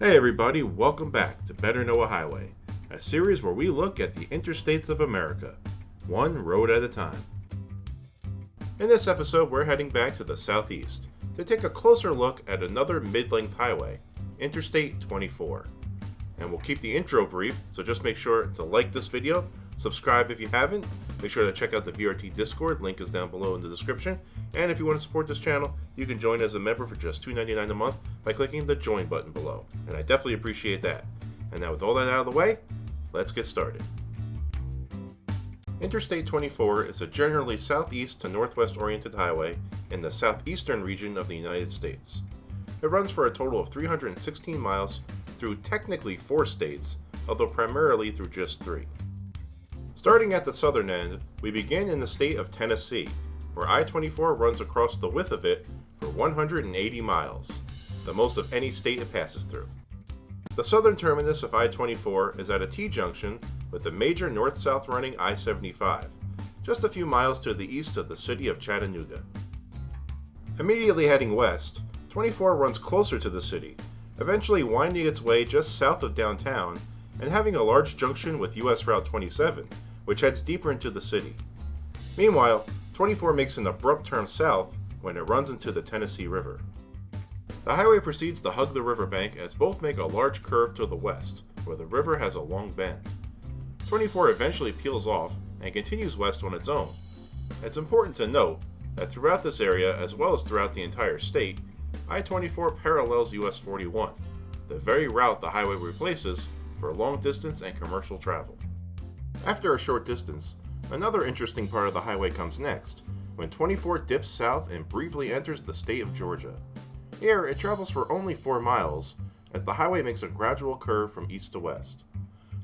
Hey everybody, welcome back to Better Know a Highway, a series where we look at the interstates of America, one road at a time. In this episode, we're heading back to the southeast to take a closer look at another mid-length highway, Interstate 24. And we'll keep the intro brief, so just make sure to like this video, subscribe if you haven't, make sure to check out the VRT Discord, link is down below in the description, and if you want to support this channel, you can join as a member for just $2.99 a month by clicking the join button below, and I definitely appreciate that. And now with all that out of the way, let's get started. Interstate 24 is a generally southeast to northwest oriented highway in the southeastern region of the United States. It runs for a total of 316 miles through technically 4 states, although primarily through just 3. Starting at the southern end, we begin in the state of Tennessee, where I-24 runs across the width of it for 180 miles, the most of any state it passes through. The southern terminus of I-24 is at a T-junction with the major north-south running I-75, just a few miles to the east of the city of Chattanooga. Immediately heading west, 24 runs closer to the city, eventually winding its way just south of downtown and having a large junction with US Route 27, which heads deeper into the city. Meanwhile, 24 makes an abrupt turn south when it runs into the Tennessee River. The highway proceeds to hug the riverbank as both make a large curve to the west, where the river has a long bend. 24 eventually peels off and continues west on its own. It's important to note that throughout this area, as well as throughout the entire state, I-24 parallels US 41, the very route the highway replaces for long distance and commercial travel. After a short distance, another interesting part of the highway comes next, when 24 dips south and briefly enters the state of Georgia. Here, it travels for only 4 miles, as the highway makes a gradual curve from east to west.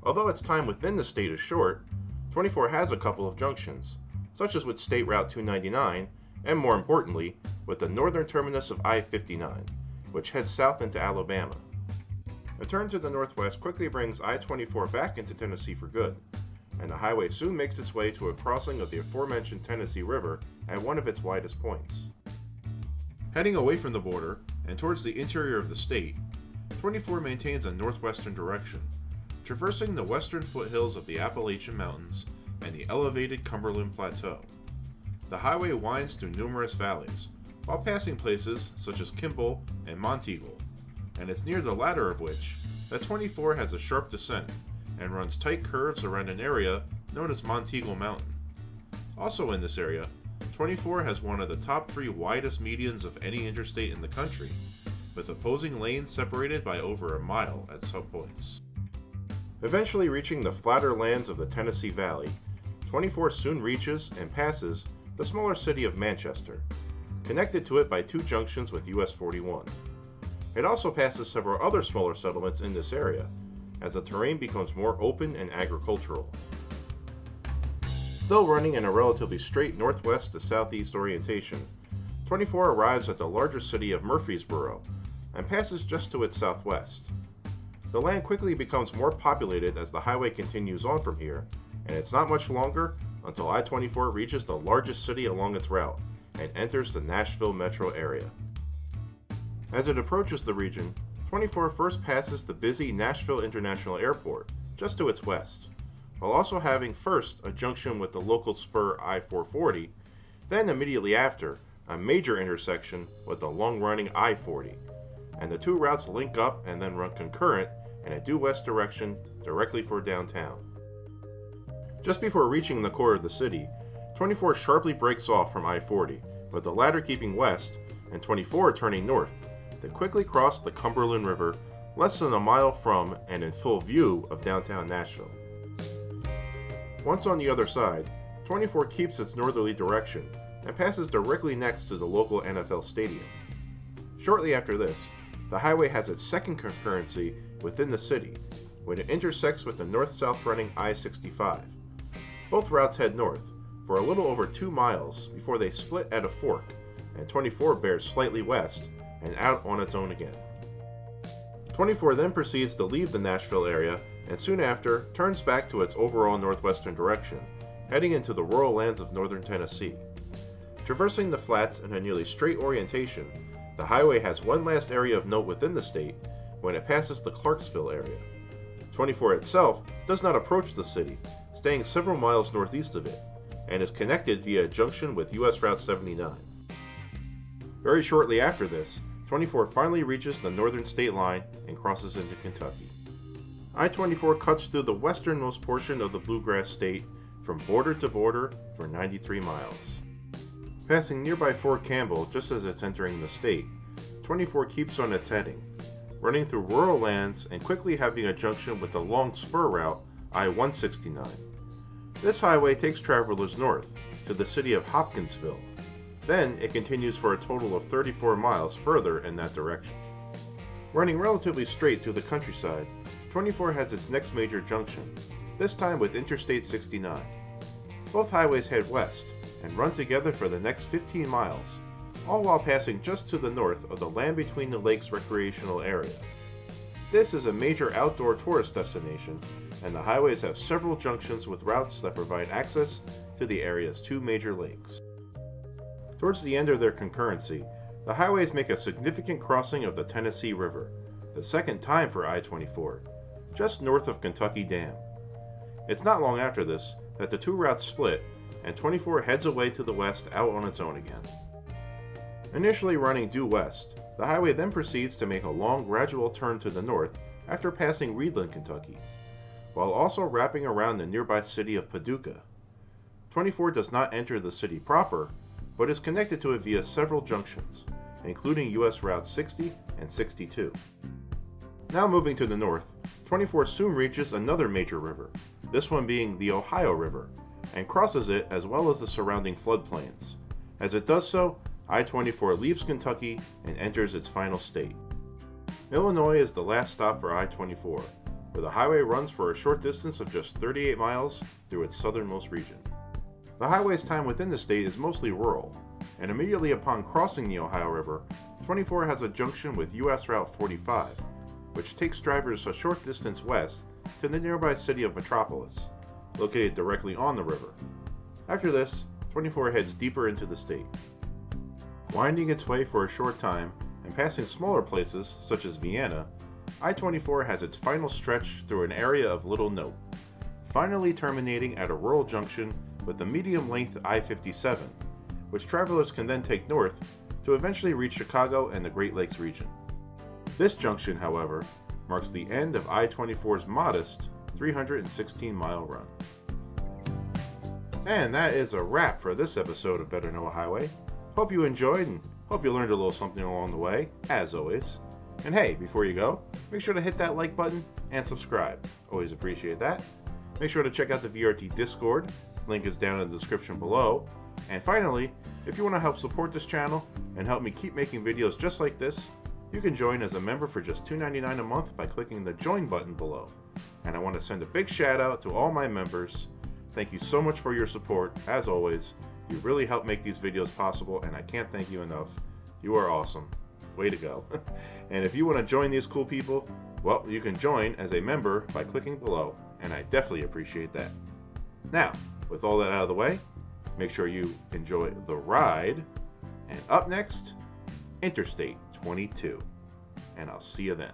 Although its time within the state is short, 24 has a couple of junctions, such as with State Route 299, and more importantly, with the northern terminus of I-59, which heads south into Alabama. A turn to the northwest quickly brings I-24 back into Tennessee for good, and the highway soon makes its way to a crossing of the aforementioned Tennessee River at one of its widest points. Heading away from the border and towards the interior of the state, 24 maintains a northwestern direction, traversing the western foothills of the Appalachian Mountains and the elevated Cumberland Plateau. The highway winds through numerous valleys, while passing places such as Kimball and Monteagle, and it's near the latter of which that 24 has a sharp descent and runs tight curves around an area known as Monteagle Mountain. Also in this area, 24 has one of the top 3 widest medians of any interstate in the country, with opposing lanes separated by over a mile at some points. Eventually reaching the flatter lands of the Tennessee Valley, 24 soon reaches and passes the smaller city of Manchester, connected to it by 2 junctions with US 41. It also passes several other smaller settlements in this area, as the terrain becomes more open and agricultural. Still running in a relatively straight northwest to southeast orientation, 24 arrives at the larger city of Murfreesboro and passes just to its southwest. The land quickly becomes more populated as the highway continues on from here, and it's not much longer until I-24 reaches the largest city along its route and enters the Nashville metro area. As it approaches the region, 24 first passes the busy Nashville International Airport, just to its west, while also having first a junction with the local spur I-440, then immediately after, a major intersection with the long-running I-40, and the 2 routes link up and then run concurrent in a due west direction directly for downtown. Just before reaching the core of the city, 24 sharply breaks off from I-40, with the latter keeping west and 24 turning north, to quickly cross the Cumberland River less than a mile from and in full view of downtown Nashville. Once on the other side, 24 keeps its northerly direction and passes directly next to the local NFL stadium. Shortly after this, the highway has its second concurrency within the city, when it intersects with the north-south running I-65. Both routes head north for a little over 2 miles before they split at a fork, and 24 bears slightly west and out on its own again. 24 then proceeds to leave the Nashville area and soon after turns back to its overall northwestern direction, heading into the rural lands of northern Tennessee. Traversing the flats in a nearly straight orientation, the highway has one last area of note within the state, when it passes the Clarksville area. 24 itself does not approach the city, staying several miles northeast of it, and is connected via a junction with US Route 79. Very shortly after this, 24 finally reaches the northern state line and crosses into Kentucky. I-24 cuts through the westernmost portion of the Bluegrass State from border to border for 93 miles. Passing nearby Fort Campbell just as it's entering the state, 24 keeps on its heading, running through rural lands and quickly having a junction with the long spur route I-169. This highway takes travelers north to the city of Hopkinsville. Then it continues for a total of 34 miles further in that direction. Running relatively straight through the countryside, 24 has its next major junction, this time with Interstate 69. Both highways head west and run together for the next 15 miles, all while passing just to the north of the Land Between the Lakes recreational area. This is a major outdoor tourist destination, and the highways have several junctions with routes that provide access to the area's two major lakes. Towards the end of their concurrency, the highways make a significant crossing of the Tennessee River, the second time for I-24, just north of Kentucky Dam. It's not long after this that the two routes split, and 24 heads away to the west out on its own again. Initially running due west, the highway then proceeds to make a long gradual turn to the north after passing Reedland, Kentucky, while also wrapping around the nearby city of Paducah. 24 does not enter the city proper, but is connected to it via several junctions, including US Route 60 and 62. Now moving to the north, 24 soon reaches another major river, this one being the Ohio River, and crosses it as well as the surrounding floodplains. As it does so, I-24 leaves Kentucky and enters its final state. Illinois is the last stop for I-24, where the highway runs for a short distance of just 38 miles through its southernmost region. The highway's time within the state is mostly rural, and immediately upon crossing the Ohio River, 24 has a junction with US Route 45, which takes drivers a short distance west to the nearby city of Metropolis, located directly on the river. After this, 24 heads deeper into the state. Winding its way for a short time and passing smaller places such as Vienna, I-24 has its final stretch through an area of little note, finally terminating at a rural junction with the medium-length I-57, which travelers can then take north to eventually reach Chicago and the Great Lakes region. This junction, however, marks the end of I-24's modest 316-mile run. And that is a wrap for this episode of Better Know a Highway. Hope you enjoyed and hope you learned a little something along the way, as always. And hey, before you go, make sure to hit that like button and subscribe. Always appreciate that. Make sure to check out the VRT Discord. Link is down in the description below. And finally, if you want to help support this channel and help me keep making videos just like this, you can join as a member for just $2.99 a month by clicking the join button below. And I want to send a big shout out to all my members. Thank you so much for your support, as always. You really help make these videos possible, and I can't thank you enough. You are awesome. Way to go. And if you want to join these cool people, well, you can join as a member by clicking below, and I definitely appreciate that. Now, with all that out of the way, make sure you enjoy the ride. And up next, Interstate 22. And I'll see you then.